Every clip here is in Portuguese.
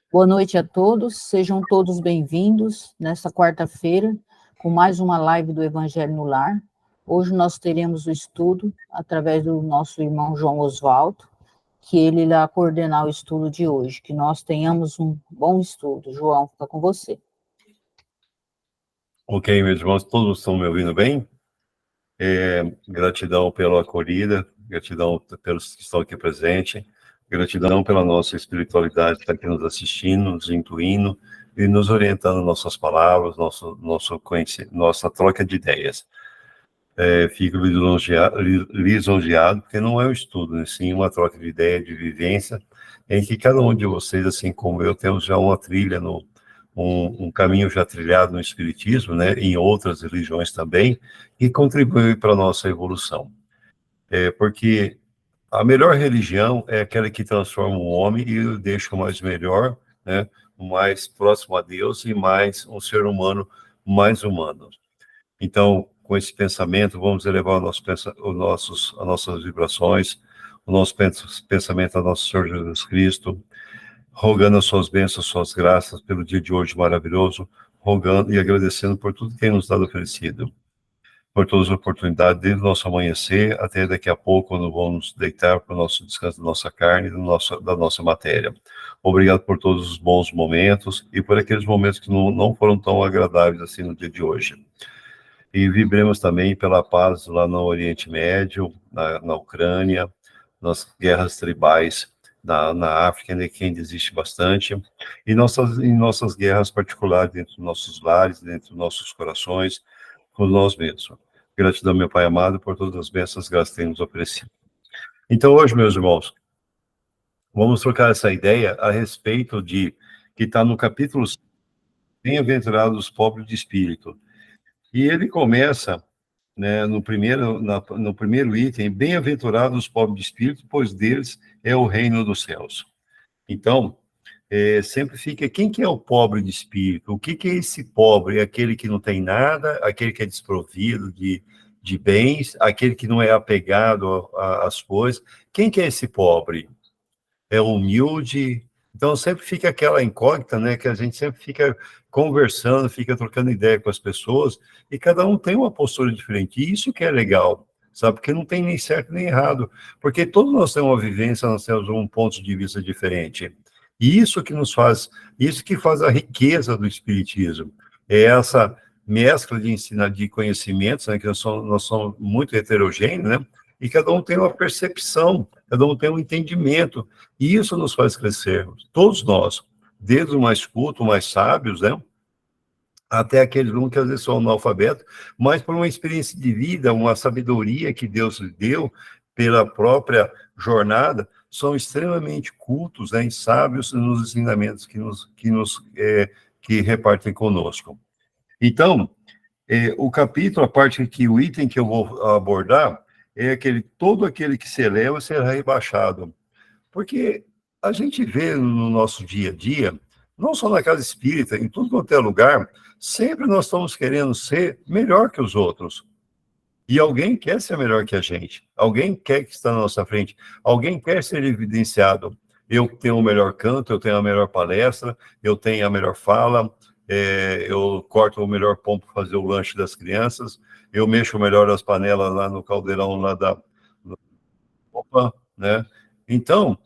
Boa noite a todos, sejam todos bem-vindos nesta quarta-feira, com mais uma live do Evangelho no Lar. Hoje nós teremos o estudo através do nosso irmão João Osvaldo, que ele irá coordenar o estudo de hoje. Que nós tenhamos um bom estudo. João, fica com você. Ok, meus irmãos, todos estão me ouvindo bem? Gratidão pela acolhida, gratidão pelos que estão aqui presentes, gratidão pela nossa espiritualidade que está aqui nos assistindo, nos intuindo e nos orientando nossas palavras, nossa troca de ideias. Fico lisonjeado, porque não é um estudo, né? Sim uma troca de ideia, de vivência, em que cada um de vocês, assim como eu, temos já uma trilha, um caminho já trilhado no Espiritismo, né? Em outras religiões também, e contribui para a nossa evolução. Porque a melhor religião é aquela que transforma o homem e o deixa mais melhor, né? Mais próximo a Deus e mais um ser humano mais humano. Então, com esse pensamento, vamos elevar as nossas vibrações, o nosso pensamento ao nosso Senhor Jesus Cristo, rogando as suas bênçãos, as suas graças pelo dia de hoje maravilhoso, rogando e agradecendo por tudo que tem nos dado oferecido, por todas as oportunidades, desde o nosso amanhecer até daqui a pouco, quando vamos deitar para o nosso descanso da nossa carne, da nossa matéria. Obrigado por todos os bons momentos e por aqueles momentos que não foram tão agradáveis assim no dia de hoje. E vibremos também pela paz lá no Oriente Médio, na Ucrânia, nas guerras tribais na África, que ainda existe bastante, e nossas guerras particulares dentro dos nossos lares, dentro dos nossos corações, com nós mesmos. Gratidão, meu Pai amado, por todas as bênçãos que graças que tem nos oferecido. Então, hoje, meus irmãos, vamos trocar essa ideia a respeito que está no capítulo Bem-aventurados os pobres de espírito. E ele começa, né, no primeiro item, bem-aventurados os pobres de espírito, pois deles é o reino dos céus. Então, sempre fica, quem que é o pobre de espírito? O que é esse pobre? É aquele que não tem nada, aquele que é desprovido de bens, aquele que não é apegado às coisas. Quem que é esse pobre? É humilde? Então, sempre fica aquela incógnita, né, que a gente sempre fica conversando, fica trocando ideia com as pessoas, e cada um tem uma postura diferente, e isso que é legal, sabe, porque não tem nem certo nem errado, porque todos nós temos uma vivência, nós temos um ponto de vista diferente, e isso que faz a riqueza do Espiritismo, é essa mescla de conhecimentos, né, que nós somos muito heterogêneos, né, e cada um tem uma percepção, cada um tem um entendimento, e isso nos faz crescer, todos nós, desde os mais cultos, mais sábios, né, até aqueles que às vezes são analfabetos, mas por uma experiência de vida, uma sabedoria que Deus lhe deu, pela própria jornada, são extremamente cultos, né, e sábios nos ensinamentos que repartem conosco. Então, o capítulo, o item que eu vou abordar, é todo aquele que se eleva será rebaixado. Porque a gente vê no nosso dia a dia, não só na casa espírita, em tudo quanto é lugar, sempre nós estamos querendo ser melhor que os outros. E alguém quer ser melhor que a gente. Alguém quer que está na nossa frente. Alguém quer ser evidenciado. Eu tenho o melhor canto, eu tenho a melhor palestra, eu tenho a melhor fala, eu corto o melhor pão para fazer o lanche das crianças, eu mexo melhor as panelas lá no caldeirão lá né? Então,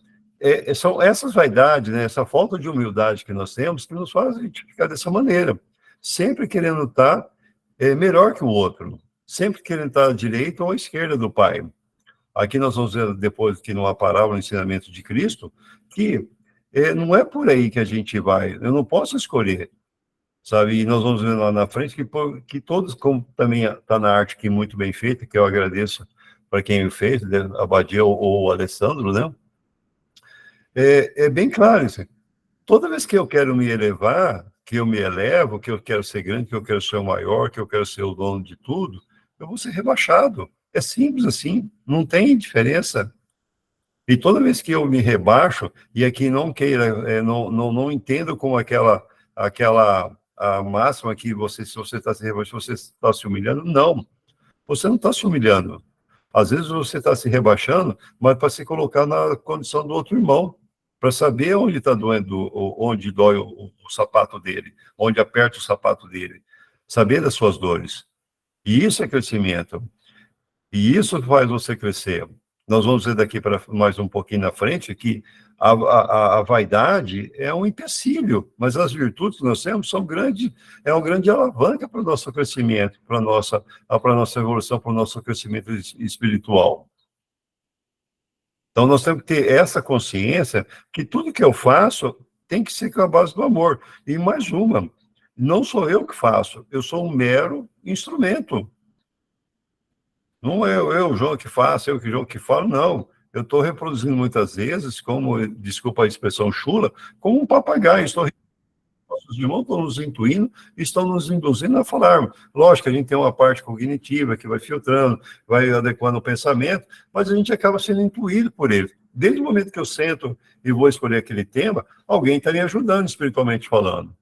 são essas vaidades, né, essa falta de humildade que nós temos, que nos faz ficar dessa maneira, sempre querendo estar melhor que o outro, sempre querendo estar à direita ou à esquerda do Pai. Aqui nós vamos ver depois que numa parábola, no ensinamento de Cristo, que não é por aí que a gente vai, eu não posso escolher, sabe? E nós vamos ver lá na frente que todos, como também está na arte aqui muito bem feita, que eu agradeço para quem fez, a Badia ou o Alessandro, né? É bem claro isso. Toda vez que eu quero me elevar, que eu me elevo, que eu quero ser grande, que eu quero ser o maior, que eu quero ser o dono de tudo, eu vou ser rebaixado. É simples assim, não tem diferença. E toda vez que eu me rebaixo, e aqui não queira, não entendo como aquela a máxima que se você está se rebaixando, você está se humilhando. Não, você não está se humilhando. Às vezes você está se rebaixando, mas para se colocar na condição do outro irmão. para saber onde está doendo, onde dói o sapato dele, onde aperta o sapato dele, saber das suas dores. E isso é crescimento. E isso faz você crescer. Nós vamos ver daqui para mais um pouquinho na frente que a vaidade é um empecilho, mas as virtudes que nós temos são é uma grande alavanca para o nosso crescimento, para a nossa evolução, para o nosso crescimento espiritual. Então, nós temos que ter essa consciência que tudo que eu faço tem que ser com a base do amor. E mais uma, não sou eu que faço, eu sou um mero instrumento. Não é eu, João, que faço, eu, João, que falo, não. Eu estou reproduzindo muitas vezes, como, desculpa a expressão chula, como um papagaio. Nossos irmãos estão nos intuindo, estão nos induzindo a falar. Lógico que a gente tem uma parte cognitiva que vai filtrando, vai adequando o pensamento, mas a gente acaba sendo intuído por ele. Desde o momento que eu sento e vou escolher aquele tema, alguém está me ajudando espiritualmente falando.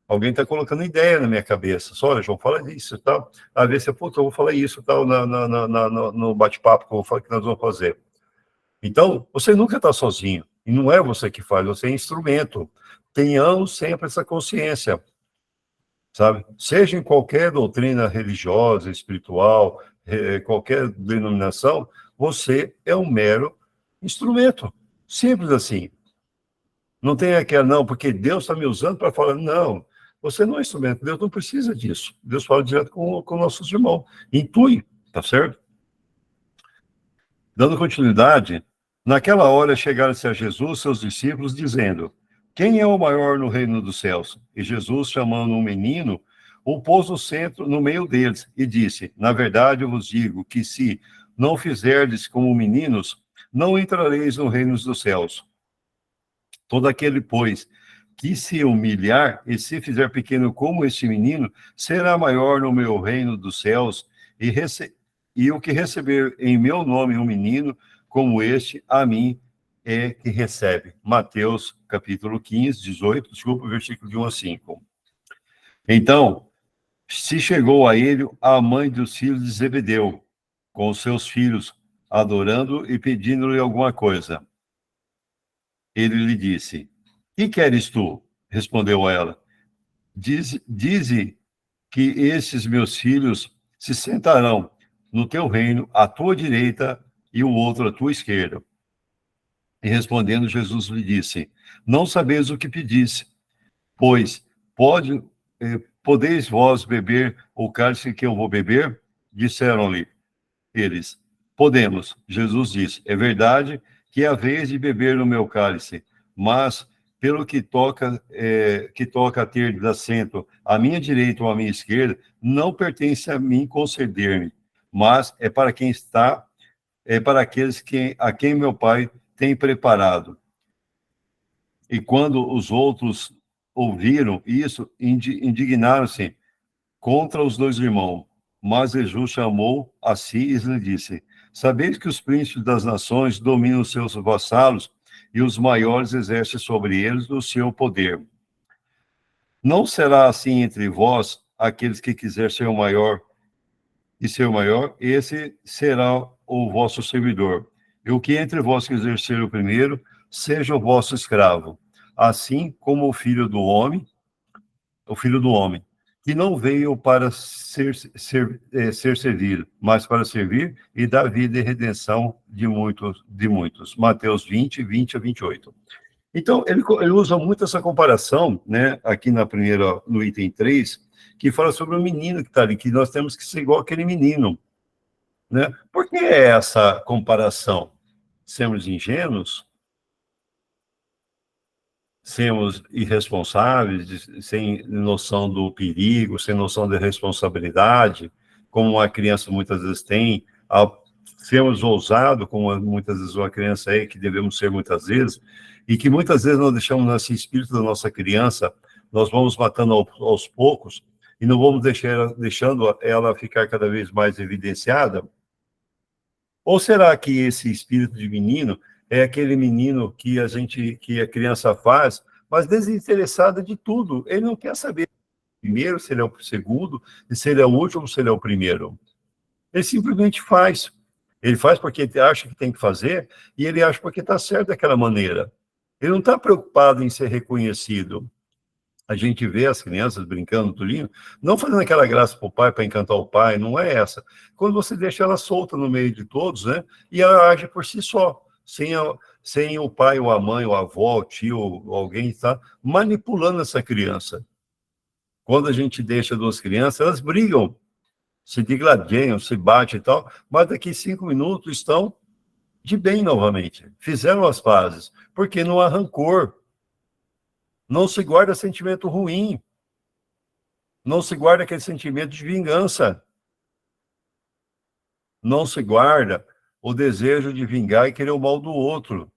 Alguém está colocando ideia na minha cabeça. Só, olha, João, fala isso e tal. Às vezes, eu vou falar isso tal, no bate-papo que nós vamos fazer. Então, você nunca está sozinho. E não é você que faz, você é instrumento. Tenhamos sempre essa consciência, sabe? Seja em qualquer doutrina religiosa, espiritual, qualquer denominação, você é um mero instrumento. Simples assim. Não tem aquela, não, porque Deus está me usando para falar, não. Você não é instrumento, Deus não precisa disso. Deus fala direto com nossos irmãos. Intui, tá certo? Dando continuidade, naquela hora chegaram-se a Jesus seus discípulos, dizendo: quem é o maior no reino dos céus? E Jesus, chamando um menino, o pôs no centro, no meio deles, e disse: na verdade eu vos digo que se não fizerdes como meninos, não entrareis no reino dos céus. Todo aquele, pois, que se humilhar e se fizer pequeno como este menino, será maior no meu reino dos céus, e o que receber em meu nome um menino como este, a mim é que recebe. Mateus, capítulo 15, 18, desculpa, versículo de 1 a 5. Então, se chegou a ele a mãe dos filhos de Zebedeu, com os seus filhos, adorando e pedindo-lhe alguma coisa. Ele lhe disse: que queres tu? Respondeu ela: dize que esses meus filhos se sentarão no teu reino, à tua direita e o outro à tua esquerda. E respondendo, Jesus lhe disse: não sabeis o que pedis, pois podeis vós beber o cálice que eu vou beber? Disseram-lhe eles: podemos. Jesus disse: é verdade que é a vez de beber no meu cálice, mas pelo que toca a ter de assento à minha direita ou à minha esquerda, não pertence a mim conceder-me, mas é para quem está, é para aqueles a quem meu Pai tem preparado. E quando os outros ouviram isso, indignaram-se contra os dois irmãos. Mas Jesus chamou a si e lhe disse: sabeis que os príncipes das nações dominam os seus vassalos e os maiores exercem sobre eles o seu poder. Não será assim entre vós, aqueles que quiser ser o maior e ser o maior, esse será o vosso servidor. E o que entre vós quiser ser o primeiro, seja o vosso escravo. Assim como o filho do homem, que não veio para ser servido, mas para servir e dar vida e redenção de muitos. Mateus 20, 20 a 28. Então, ele usa muito essa comparação, né, aqui no item 3, que fala sobre o menino que está ali, que nós temos que ser igual aquele menino. Né? Por que essa comparação? Sermos ingênuos? Sermos irresponsáveis, sem noção do perigo, sem noção da responsabilidade, como uma criança muitas vezes tem, sermos ousados, como muitas vezes uma criança é, que devemos ser muitas vezes, e que muitas vezes nós deixamos esse espírito da nossa criança, nós vamos matando aos poucos, e não vamos deixando ela ficar cada vez mais evidenciada? Ou será que esse espírito de menino é aquele menino que a criança faz, mas desinteressada de tudo? Ele não quer saber primeiro, se ele é o segundo, se ele é o último, se ele é o primeiro. Ele simplesmente faz. Ele faz porque ele acha que tem que fazer, e ele acha porque está certo daquela maneira. Ele não está preocupado em ser reconhecido. A gente vê as crianças brincando, tulinho, não fazendo aquela graça para o pai, para encantar o pai, não é essa. Quando você deixa ela solta no meio de todos, né? E ela age por si só, sem o pai, ou a mãe, ou a avó, o tio, ou alguém está manipulando essa criança. Quando a gente deixa duas crianças, elas brigam, se digladiam, se batem e tal, mas daqui 5 minutos estão de bem novamente. Fizeram as pazes, porque não há rancor. Não se guarda sentimento ruim. Não se guarda aquele sentimento de vingança. Não se guarda o desejo de vingar e querer o mal do outro.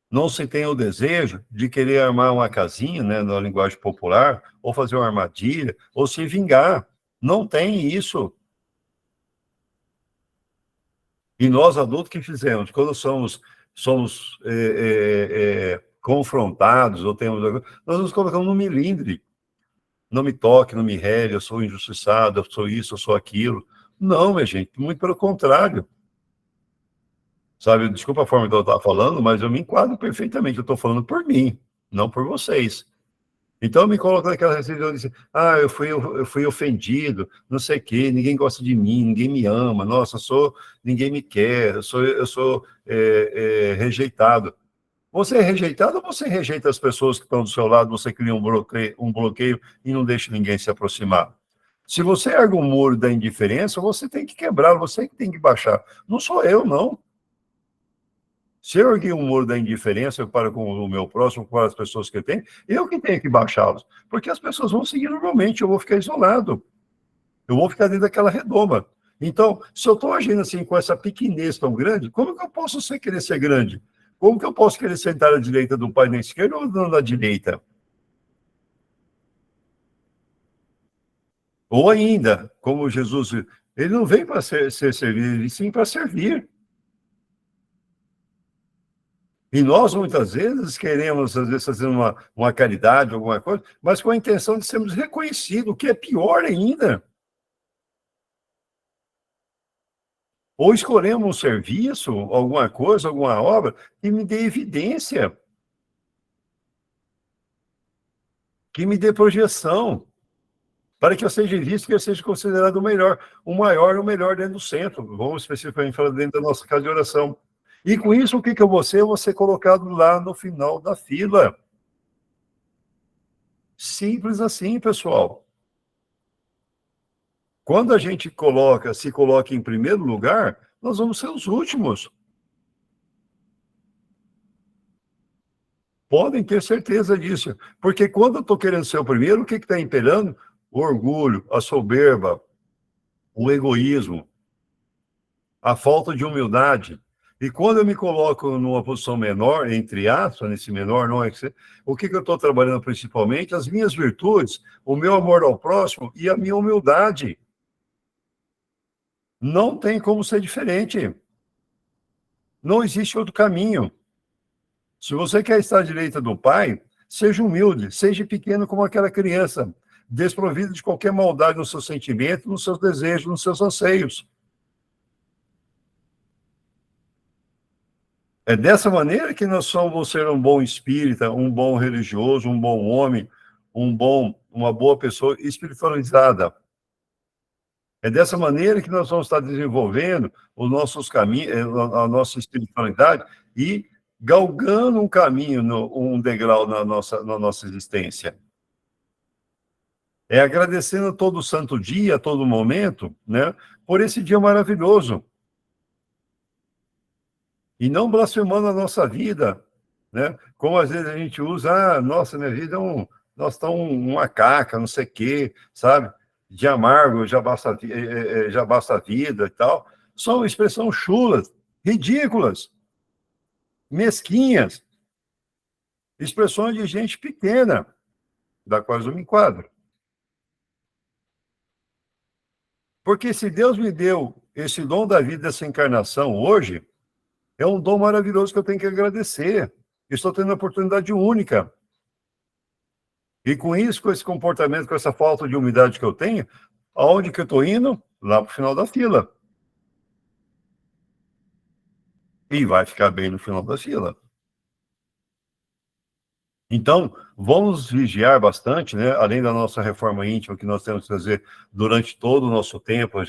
Não se tem o desejo de querer armar uma casinha, né, na linguagem popular, ou fazer uma armadilha, ou se vingar. Não tem isso. E nós, adultos, que fizemos? Quando somos confrontados, ou temos... Nós nos colocamos no milindre. Não me toque, não me rele, eu sou injustiçado, eu sou isso, eu sou aquilo. Não, minha gente, muito pelo contrário. Sabe, desculpa a forma que eu estava falando, mas eu me enquadro perfeitamente. Eu estou falando por mim, não por vocês. Então eu me coloco naquela restrição de dizer, eu fui ofendido, não sei o quê, ninguém gosta de mim, ninguém me ama, nossa, ninguém me quer, eu sou rejeitado. Você é rejeitado ou você rejeita as pessoas que estão do seu lado, você cria um bloqueio e não deixa ninguém se aproximar? Se você ergue o muro da indiferença, você tem que quebrá-lo, você que tem que baixar. Não sou eu, não. Se eu ergui um muro da indiferença para com o meu próximo, com as pessoas que eu tenho que tenho que baixá-los. Porque as pessoas vão seguir normalmente, eu vou ficar isolado. Eu vou ficar dentro daquela redoma. Então, se eu estou agindo assim com essa pequenez tão grande, como que eu posso querer ser grande? Como que eu posso querer sentar à direita do pai na esquerda ou na direita? Ou ainda, como Jesus, ele não veio para ser servido, ele sim para servir. E nós, muitas vezes, queremos, às vezes, fazer uma caridade, alguma coisa, mas com a intenção de sermos reconhecidos, o que é pior ainda. Ou escolhemos um serviço, alguma coisa, alguma obra, que me dê evidência, que me dê projeção, para que eu seja visto, que eu seja considerado o melhor, o maior e o melhor dentro do centro. Vamos especificamente falar dentro da nossa casa de oração. E com isso, o que eu vou ser? Eu vou ser colocado lá no final da fila. Simples assim, pessoal. Quando a gente se coloca em primeiro lugar, nós vamos ser os últimos. Podem ter certeza disso. Porque quando eu estou querendo ser o primeiro, o que está imperando? O orgulho, a soberba, o egoísmo, a falta de humildade. E quando eu me coloco numa posição menor, entre aspas, nesse menor, não é que o que eu estou trabalhando principalmente? As minhas virtudes, o meu amor ao próximo e a minha humildade. Não tem como ser diferente. Não existe outro caminho. Se você quer estar à direita do Pai, seja humilde, seja pequeno como aquela criança, desprovido de qualquer maldade no seu sentimento, nos seus desejos, nos seus anseios. É dessa maneira que nós vamos ser um bom espírita, um bom religioso, um bom homem, uma boa pessoa espiritualizada. É dessa maneira que nós vamos estar desenvolvendo os nossos caminhos, a nossa espiritualidade e galgando um caminho, um degrau na nossa existência. É agradecendo todo santo dia, todo momento, né, por esse dia maravilhoso. E não blasfemando a nossa vida, né? Como às vezes a gente usa, nossa, minha vida é uma caca, não sei o quê, sabe? De amargo, já basta a vida e tal. São expressões chulas, ridículas, mesquinhas, expressões de gente pequena, da qual eu me enquadro. Porque se Deus me deu esse dom da vida, dessa encarnação hoje, é um dom maravilhoso que eu tenho que agradecer. Estou tendo uma oportunidade única. E com isso, com esse comportamento, com essa falta de humildade que eu tenho, aonde que eu estou indo? Lá para o final da fila. E vai ficar bem no final da fila. Então, vamos vigiar bastante, né? Além da nossa reforma íntima que nós temos que fazer durante todo o nosso tempo,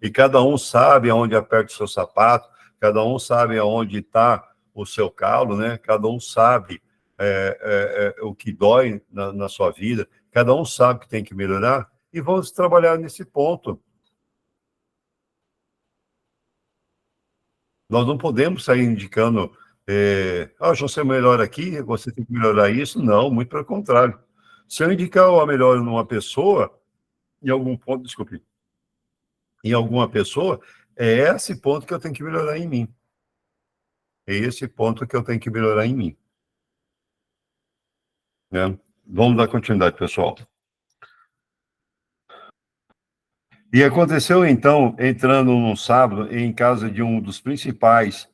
e cada um sabe aonde aperta o seu sapato, cada um sabe aonde está o seu calo, né? Cada um sabe o que dói na sua vida, cada um sabe que tem que melhorar, e vamos trabalhar nesse ponto. Nós não podemos sair indicando, você é melhor aqui, você tem que melhorar isso. Não, muito pelo contrário. Se eu indicar a melhor numa pessoa, em algum ponto, desculpe, em alguma pessoa, é esse ponto que eu tenho que melhorar em mim. É esse ponto que eu tenho que melhorar em mim. Né? Vamos dar continuidade, pessoal. E aconteceu, então, entrando num sábado, em casa de um dos principais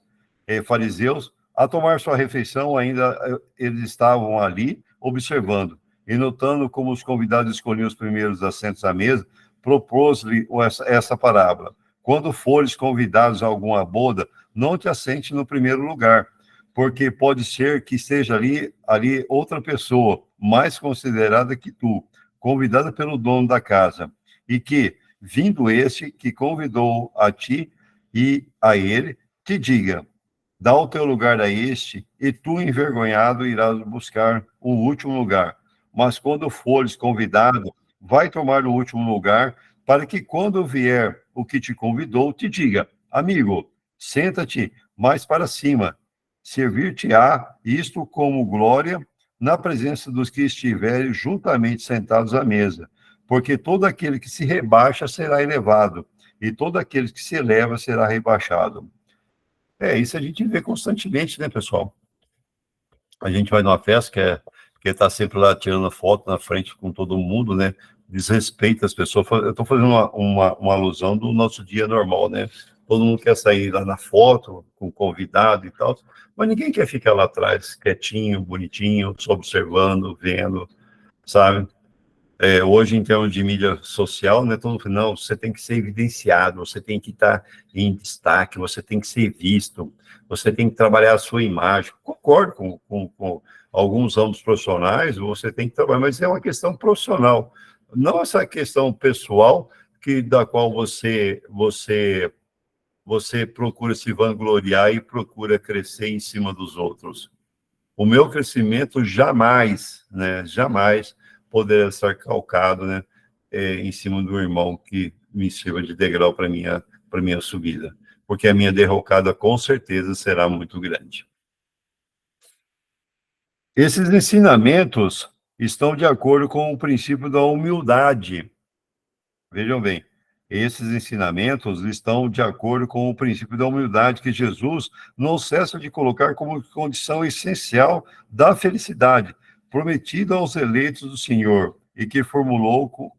fariseus, a tomar sua refeição, ainda eles estavam ali observando, e notando como os convidados escolhiam os primeiros assentos à mesa, propôs-lhe essa parábola: quando fores convidados a alguma boda, não te assente no primeiro lugar, porque pode ser que esteja ali outra pessoa, mais considerada que tu, convidada pelo dono da casa, e que, vindo este que convidou a ti e a ele, te diga: dá o teu lugar a este, e tu, envergonhado, irás buscar o último lugar. Mas quando fores convidado, vai tomar o último lugar, para que quando vier o que te convidou, te diga: amigo, senta-te mais para cima. Servir-te-á isto como glória na presença dos que estiverem juntamente sentados à mesa. Porque todo aquele que se rebaixa será elevado, e todo aquele que se eleva será rebaixado. Isso a gente vê constantemente, né, pessoal? A gente vai numa festa que tá sempre lá tirando foto na frente com todo mundo, né? Desrespeita as pessoas. Eu estou fazendo uma alusão do nosso dia normal, né? Todo mundo quer sair lá na foto, com convidado e tal, mas ninguém quer ficar lá atrás, quietinho, bonitinho, só observando, vendo, sabe? Hoje, em termos de mídia social, né, todo mundo fala: não, você tem que ser evidenciado, você tem que estar em destaque, você tem que ser visto, você tem que trabalhar a sua imagem. Concordo com alguns âmbitos profissionais, você tem que trabalhar, mas é uma questão profissional, não essa questão pessoal da qual você procura se vangloriar e procura crescer em cima dos outros. O meu crescimento jamais, né, jamais poderá estar calcado, né, em cima do irmão que me sirva de degrau para minha subida, porque a minha derrocada com certeza será muito grande. Esses ensinamentos estão de acordo com o princípio da humildade. Vejam bem, esses ensinamentos estão de acordo com o princípio da humildade que Jesus não cessa de colocar como condição essencial da felicidade, prometida aos eleitos do Senhor, e que formulou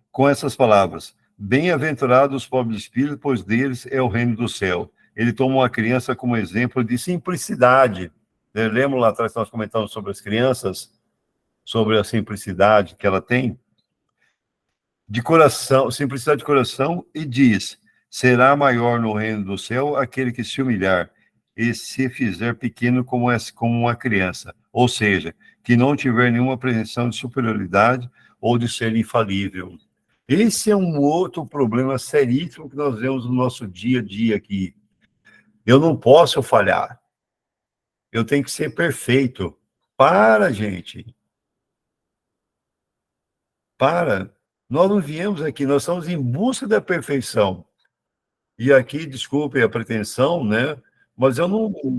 com essas palavras: bem-aventurados os pobres de espírito, pois deles é o reino do céu. Ele toma uma criança como exemplo de simplicidade. Lembra lá atrás que nós comentamos sobre as crianças, sobre a simplicidade que ela tem? De coração, simplicidade de coração, e diz: será maior no reino do céu aquele que se humilhar e se fizer pequeno como uma criança. Ou seja, que não tiver nenhuma pretensão de superioridade ou de ser infalível. Esse é um outro problema seríssimo que nós vemos no nosso dia a dia aqui. Eu não posso falhar. Eu tenho que ser perfeito. Para, gente. Para. Nós não viemos aqui, nós estamos em busca da perfeição. E aqui, desculpe a pretensão, né? Mas eu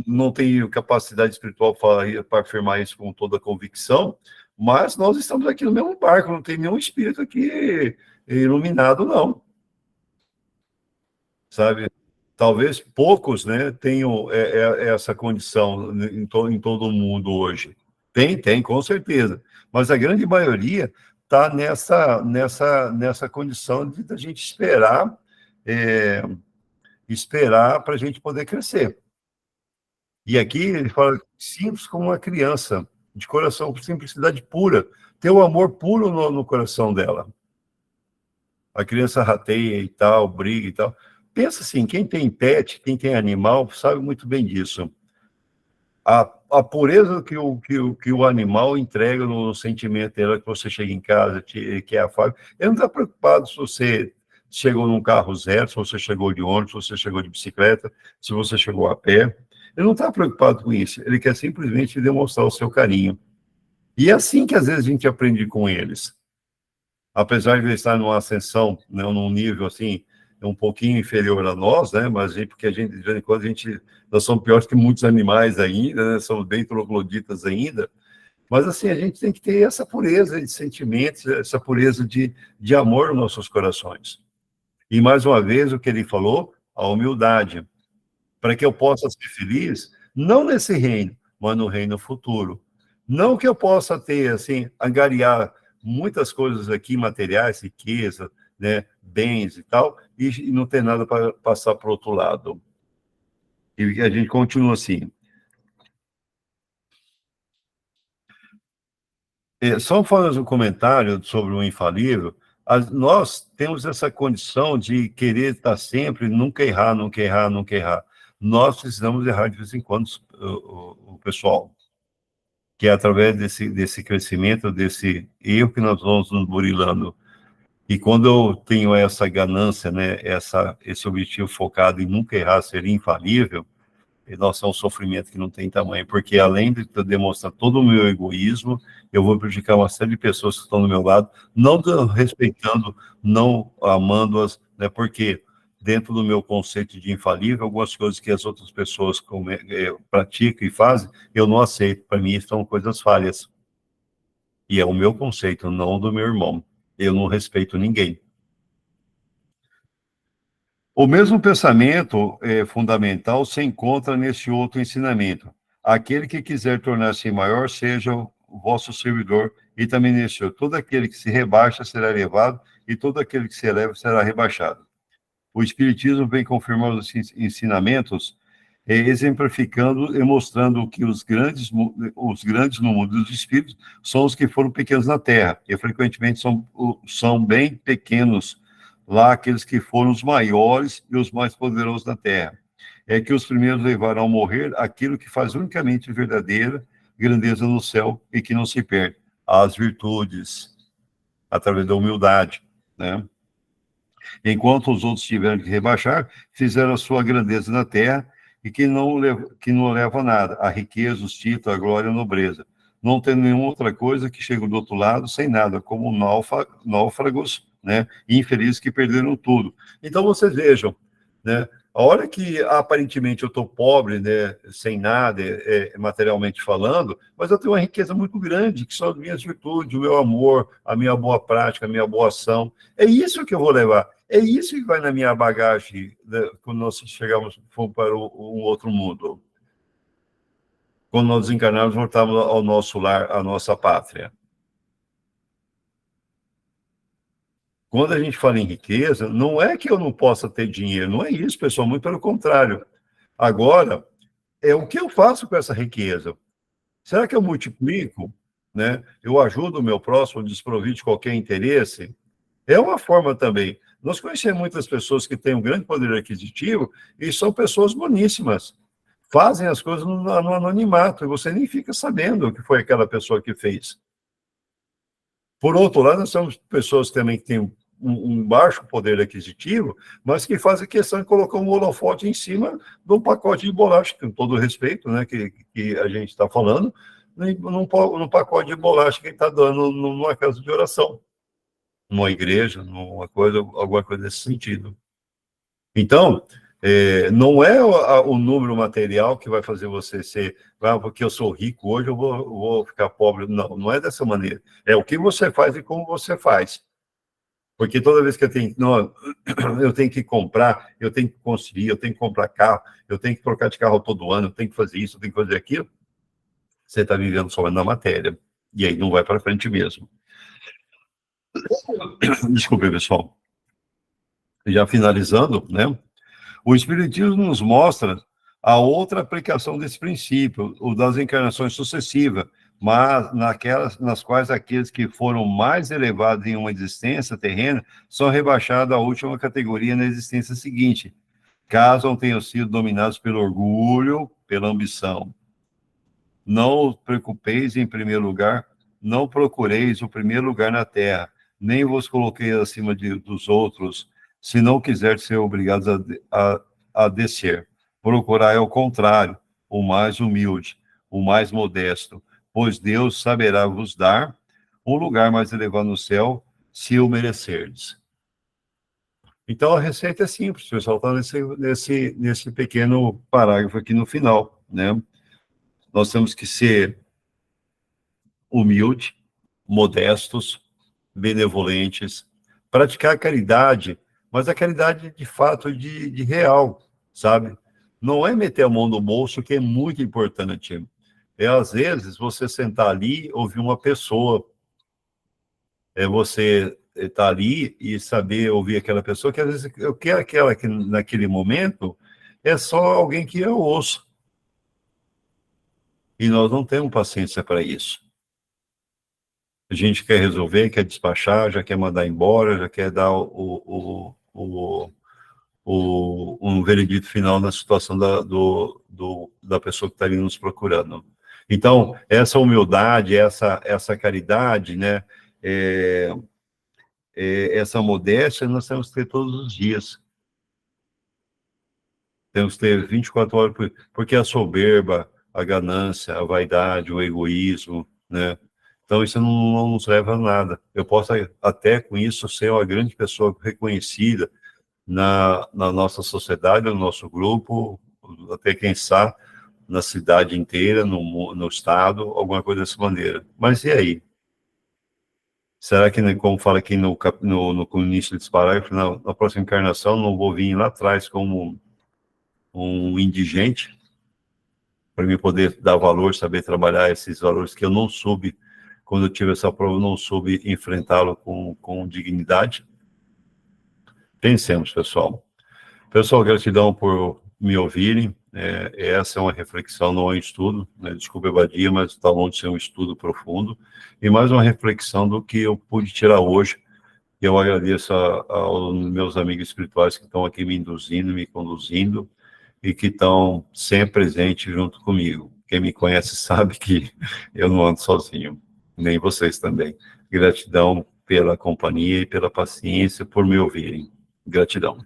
não tenho capacidade espiritual para afirmar isso com toda a convicção, mas nós estamos aqui no mesmo barco, não tem nenhum espírito aqui iluminado, não. Sabe? Talvez poucos, né, tenham essa condição em todo o mundo hoje. Tem, com certeza. Mas a grande maioria está nessa condição de a gente esperar para a gente poder crescer. E aqui ele fala simples como uma criança, de coração, simplicidade pura, ter o amor puro no coração dela. A criança rateia e tal, briga e tal. pensa assim, quem tem pet, quem tem animal, sabe muito bem disso. A pureza que o animal entrega no sentimento dele, que você chega em casa, que é afável. Ele não está preocupado se você chegou num carro zero, se você chegou de ônibus, se você chegou de bicicleta, se você chegou a pé. Ele não está preocupado com isso. Ele quer simplesmente demonstrar o seu carinho. E é assim que às vezes a gente aprende com eles. Apesar de ele estar numa ascensão, né, num nível assim, um pouquinho inferior a nós, né, mas porque a gente, de vez em quando, nós somos piores que muitos animais ainda, né, somos bem trogloditas ainda, mas assim, a gente tem que ter essa pureza de sentimentos, essa pureza de amor nos nossos corações. E mais uma vez, o que ele falou, a humildade, para que eu possa ser feliz, não nesse reino, mas no reino futuro. Não que eu possa ter, assim, angariar muitas coisas aqui, materiais, riqueza, né, bens e tal, e não ter nada para passar para o outro lado. E a gente continua assim. Só fazendo um comentário sobre o infalível, nós temos essa condição de querer estar sempre, nunca errar, nunca errar, nunca errar. Nós precisamos errar de vez em quando, o pessoal, que é através desse crescimento, desse erro que nós vamos nos burilando. E quando eu tenho essa ganância, né, esse objetivo focado em nunca errar, ser infalível, nossa, é um sofrimento que não tem tamanho, porque além de demonstrar todo o meu egoísmo, eu vou prejudicar uma série de pessoas que estão do meu lado, não respeitando, não amando-as, né, porque dentro do meu conceito de infalível, algumas coisas que as outras pessoas praticam e fazem, eu não aceito, para mim são coisas falhas. E é o meu conceito, não do meu irmão. Eu não respeito ninguém. O mesmo pensamento fundamental se encontra nesse outro ensinamento. Aquele que quiser tornar-se maior, seja o vosso servidor, e também nesse outro. Todo aquele que se rebaixa será elevado, e todo aquele que se eleva será rebaixado. O Espiritismo vem confirmar os ensinamentos, exemplificando e mostrando que os grandes no mundo dos espíritos são os que foram pequenos na Terra, e frequentemente são bem pequenos lá aqueles que foram os maiores e os mais poderosos da Terra. É que os primeiros levaram ao morrer aquilo que faz unicamente verdadeira grandeza no céu e que não se perde, as virtudes, através da humildade, né? Enquanto os outros tiveram que rebaixar, fizeram a sua grandeza na terra e que não leva a nada, a riqueza, os títulos, a glória e a nobreza. Não tem nenhuma outra coisa que chega do outro lado sem nada, como náufragos, né, infelizes que perderam tudo. Então, vocês vejam, né, a hora que aparentemente eu estou pobre, né, sem nada, materialmente falando, mas eu tenho uma riqueza muito grande, que são as minhas virtudes, o meu amor, a minha boa prática, a minha boa ação. É isso que eu vou levar. É isso que vai na minha bagagem, né, quando nós fomos para um outro mundo. Quando nós desencarnarmos, voltamos ao nosso lar, à nossa pátria. Quando a gente fala em riqueza, não é que eu não possa ter dinheiro, não é isso, pessoal, muito pelo contrário. Agora, é o que eu faço com essa riqueza. Será que eu multiplico, né? Eu ajudo o meu próximo desprovido de qualquer interesse? É uma forma também. Nós conhecemos muitas pessoas que têm um grande poder aquisitivo e são pessoas boníssimas. Fazem as coisas no anonimato e você nem fica sabendo o que foi aquela pessoa que fez. Por outro lado, nós temos pessoas também que têm um baixo poder aquisitivo, mas que fazem questão de colocar um holofote em cima de um pacote de bolacha, com todo o respeito, né, que a gente está falando, num pacote de bolacha que está dando numa casa de oração, numa igreja, alguma coisa nesse sentido. Então, não é o número material que vai fazer você ser, porque eu sou rico hoje, eu vou ficar pobre. Não, não é dessa maneira. É o que você faz e como você faz. Porque toda vez que eu tenho que comprar, eu tenho que construir, eu tenho que comprar carro, eu tenho que trocar de carro todo ano, eu tenho que fazer isso, eu tenho que fazer aquilo, você está vivendo só na matéria. E aí não vai para frente mesmo. Desculpe, pessoal. Já finalizando, né? O Espiritismo nos mostra a outra aplicação desse princípio, o das encarnações sucessivas, mas nas quais aqueles que foram mais elevados em uma existência terrena são rebaixados à última categoria na existência seguinte, caso não tenham sido dominados pelo orgulho, pela ambição. Não os preocupeis em primeiro lugar, não procureis o primeiro lugar na terra, nem vos coloquei acima dos outros, se não quiser ser obrigados a descer. Procurai ao contrário, o mais humilde, o mais modesto, pois Deus saberá vos dar um lugar mais elevado no céu, se o merecerdes. Então, a receita é simples, o pessoal está nesse pequeno parágrafo aqui no final, né? Nós temos que ser humildes, modestos, benevolentes, praticar a caridade, mas a caridade de fato de real, sabe? Não é meter a mão no bolso, que é muito importante. É, às vezes, você sentar ali, ouvir uma pessoa, você estar ali e saber ouvir aquela pessoa, que às vezes eu quero aquela que naquele momento é só alguém que eu ouço. E nós não temos paciência para isso. A gente quer resolver, quer despachar, já quer mandar embora, já quer dar um veredito final na situação da pessoa que está ali nos procurando. Então, essa humildade, essa caridade, né, essa modéstia, nós temos que ter todos os dias. Temos que ter 24 horas, porque a soberba, a ganância, a vaidade, o egoísmo, né? Então, isso não nos leva a nada. Eu posso até, com isso, ser uma grande pessoa reconhecida na nossa sociedade, no nosso grupo, até quem sabe, na cidade inteira, no estado, alguma coisa dessa maneira. Mas e aí? Será que, como fala aqui no início desse parágrafo, na próxima encarnação, não vou vir lá atrás como um indigente, para mim poder dar valor, saber trabalhar esses valores que eu não soube, quando eu tive essa prova, eu não soube enfrentá-lo com dignidade? Pensemos, pessoal. Pessoal, gratidão por me ouvirem. Essa é uma reflexão, não é um estudo, né? Desculpa a evadia, mas está longe de ser um estudo profundo. E mais uma reflexão do que eu pude tirar hoje. Eu agradeço aos meus amigos espirituais que estão aqui me induzindo, me conduzindo, e que estão sempre presentes junto comigo. Quem me conhece sabe que eu não ando sozinho, nem vocês também. Gratidão pela companhia e pela paciência, por me ouvirem. Gratidão.